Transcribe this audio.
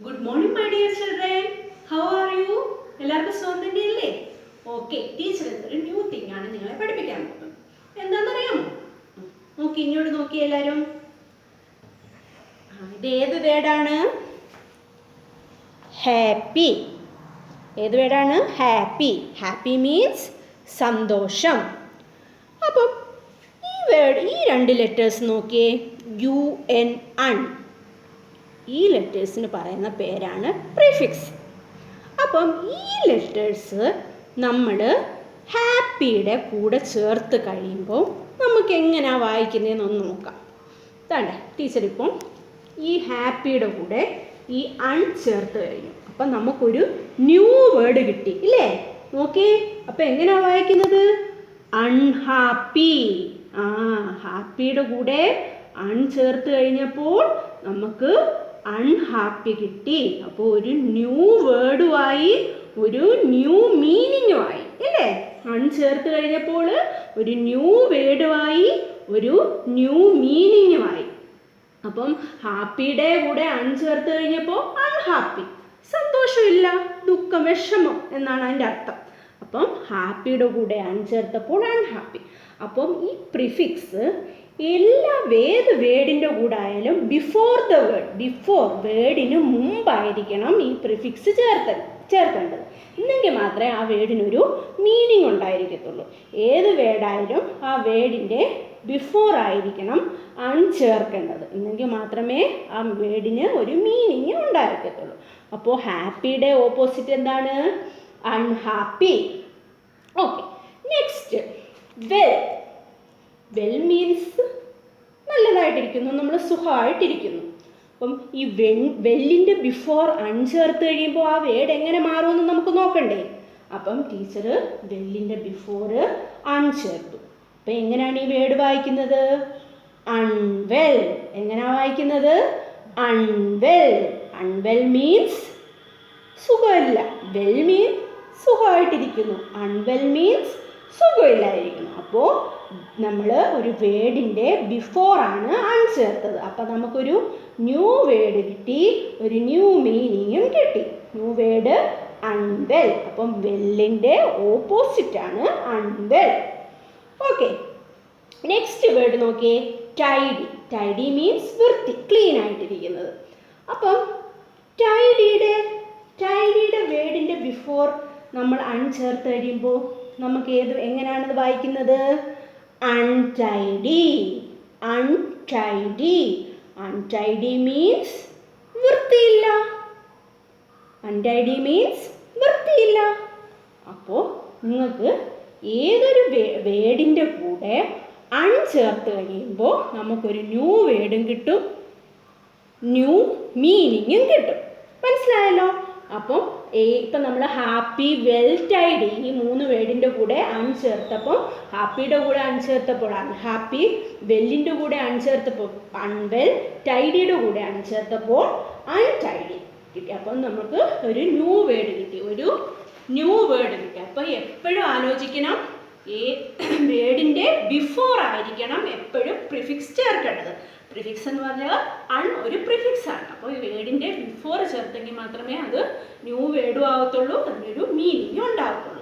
Good morning, my dear children. How are you? എല്ലാവർക്കും സുഖം തന്നെയല്ലേ? ഓക്കെ, ടീച്ചർ ഒരു ന്യൂ തിങ് ആണ് നിങ്ങളെ പഠിപ്പിക്കാൻ പോകുന്നത്. എന്താണെന്നറിയാമോ? നോക്കി ഇങ്ങോട്ട് നോക്കി എല്ലാവരും. ഇത് ഏത് വേർഡാണ്? ഹാപ്പി. ഏത് വേർഡാണ്? ഹാപ്പി. ഹാപ്പി മീൻസ് സന്തോഷം. അപ്പം ഈ വേർഡ്, ഈ രണ്ട് ലെറ്റേഴ്സ് നോക്കിയേ. UN അൺ. ഈ ലെറ്റേഴ്സിന് പറയുന്ന പേരാണ് പ്രിഫിക്സ്. അപ്പം ഈ ലെറ്റേഴ്സ് നമ്മൾ ഹാപ്പിയുടെ കൂടെ ചേർത്ത് കഴിയുമ്പോൾ നമുക്ക് എങ്ങനെയാണ് വായിക്കുന്നതെന്നൊന്ന് നോക്കാം. താണ്ടെ ടീച്ചർ ഇപ്പം ഈ ഹാപ്പിയുടെ കൂടെ ഈ അൺ ചേർത്ത് കഴിഞ്ഞു. അപ്പം നമുക്കൊരു ന്യൂ വേർഡ് കിട്ടി ഇല്ലേ? നോക്കിയേ. അപ്പം എങ്ങനെയാണ് വായിക്കുന്നത്? അൺഹാപ്പി. ഹാപ്പിയുടെ കൂടെ അൺ ചേർത്ത് കഴിഞ്ഞപ്പോൾ നമുക്ക് അൺഹാപ്പി കിട്ടി. അപ്പോൾ ഒരു ന്യൂ വേർഡുമായി, ഒരു ന്യൂ മീനിങ്ങുമായി അല്ലേ? അൺ ചേർത്ത് കഴിഞ്ഞപ്പോൾ ഒരു ന്യൂ വേർഡുമായി, ഒരു ന്യൂ മീനിങ്ങുമായി. അപ്പം ഹാപ്പിയുടെ കൂടെ അൺ ചേർത്ത് കഴിഞ്ഞപ്പോൾ അൺഹാപ്പി, സന്തോഷമില്ല, ദുഃഖം, വിഷമം എന്നാണ് അതിൻ്റെ അർത്ഥം. അപ്പം ഹാപ്പിയുടെ കൂടെ അൺ ചേർത്തപ്പോൾ അൺഹാപ്പി. അപ്പം ഈ പ്രിഫിക്സ് എല്ലാ വേർഡിൻ്റെ കൂടെ ആയാലും ബിഫോർ ദ വേർഡ്, ബിഫോർ വേർഡിന് മുമ്പായിരിക്കണം ഈ പ്രിഫിക്സ് ചേർക്കേണ്ടത്. എന്നെങ്കിൽ മാത്രമേ ആ വേർഡിനൊരു മീനിങ് ഉണ്ടായിരിക്കത്തുള്ളൂ. ഏത് വേർഡായാലും ആ വേർഡിൻ്റെ ബിഫോർ ആയിരിക്കണം അൺ ചേർക്കേണ്ടത്. എന്നെങ്കിൽ മാത്രമേ ആ വേർഡിന് ഒരു മീനിങ് ഉണ്ടായിരിക്കത്തുള്ളൂ. അപ്പോൾ ഹാപ്പിയുടെ ഓപ്പോസിറ്റ് എന്താണ്? Unhappy. Okay, next well. Well means നല്ലതായിട്ടിരിക്കുന്നു, നമ്മൾ സുഖമായിട്ടിരിക്കുന്നു. അപ്പം ഈ വെല്ലിൻ്റെ ബിഫോർ അൺ ചേർത്ത് കഴിയുമ്പോൾ ആ വേർഡ് എങ്ങനെ മാറുമെന്ന് നമുക്ക് നോക്കണ്ടേ? അപ്പം ടീച്ചർ വെല്ലിൻ്റെ ബിഫോർ അൺ ചേർത്തു. അപ്പം എങ്ങനെയാണ് ഈ വേർഡ് വായിക്കുന്നത്? അൺവെൽ. എങ്ങനെയാണ് വായിക്കുന്നത്? അൺവെൽ. അൺവെൽ മീൻസ് സുഖമില്ല. വെൽ മീൻസ് സുഖമായിട്ടിരിക്കുന്നു. അൺവെൽ മീൻസ് സുഖമില്ലായിരിക്കുന്നു. അപ്പോൾ നമ്മൾ ഒരു വേർഡിൻ്റെ ബിഫോറാണ് അൺ ചേർത്തത്. അപ്പം നമുക്കൊരു ന്യൂ വേർഡ് കിട്ടി, ഒരു ന്യൂ മീനിങ്ങും കിട്ടി. New word unwell. അപ്പം വെല്ലിൻ്റെ ഓപ്പോസിറ്റാണ് അൺവെൽ. ഓക്കെ, നെക്സ്റ്റ് വേർഡ് നോക്കിയേ. ടൈഡി. ടൈഡി മീൻസ് വൃത്തി, ക്ലീൻ ആയിട്ടിരിക്കുന്നത്. അപ്പം ടൈഡിയുടെ വേർഡിൻ്റെ ബിഫോർ നമ്മൾ അൺ ചേർത്ത് കഴിയുമ്പോൾ നമുക്ക് എങ്ങനെയാണത് വായിക്കുന്നത്? അൺടൈഡി. അൺടൈഡി. അൺടൈഡി മീൻസ് വൃത്തിയില്ല. അൺടൈഡി മീൻസ് വൃത്തിയില്ല. അപ്പോൾ നിങ്ങൾക്ക് ഏതൊരു വേർഡിൻ്റെ കൂടെ അൺ ചേർത്ത് കഴിയുമ്പോൾ നമുക്കൊരു ന്യൂ വേർഡും കിട്ടും, ന്യൂ മീനിങ്ങും കിട്ടും. മനസ്സിലായല്ലോ? അപ്പം ഇപ്പം നമ്മൾ ഹാപ്പി, വെൽ, ടൈഡി ഈ മൂന്ന് വേർഡിൻ്റെ കൂടെ അൺ ചേർത്തപ്പോൾ, ഹാപ്പിയുടെ കൂടെ അൺ ചേർത്തപ്പോൾ അൺഹാപ്പി, വെല്ലിൻ്റെ കൂടെ അൺ ചേർത്തപ്പോൾ അൺവെൽ, ടൈഡിയുടെ കൂടെ അൺ ചേർത്തപ്പോൾ അൺടൈഡി കിട്ടി. അപ്പം നമുക്ക് ഒരു ന്യൂ വേർഡ് കിട്ടി, ഒരു ന്യൂ വേർഡ് കിട്ടി. അപ്പം എപ്പോഴും ആലോചിക്കണം, വേർഡിൻ്റെ ബിഫോർ ആയിരിക്കണം എപ്പോഴും പ്രിഫിക്സ് ചേർക്കേണ്ടത്. പ്രിഫിക്സ് എന്ന് പറഞ്ഞാൽ അൺ ഒരു പ്രിഫിക്സ് ആണ്. അപ്പോൾ ഈ വേർഡിൻ്റെ ബിഫോർ ചേർത്തെങ്കിൽ മാത്രമേ അത് ന്യൂ വേർഡും ആവത്തുള്ളൂ, അതിനൊരു മീനിങ്ങും ഉണ്ടാവത്തുള്ളൂ.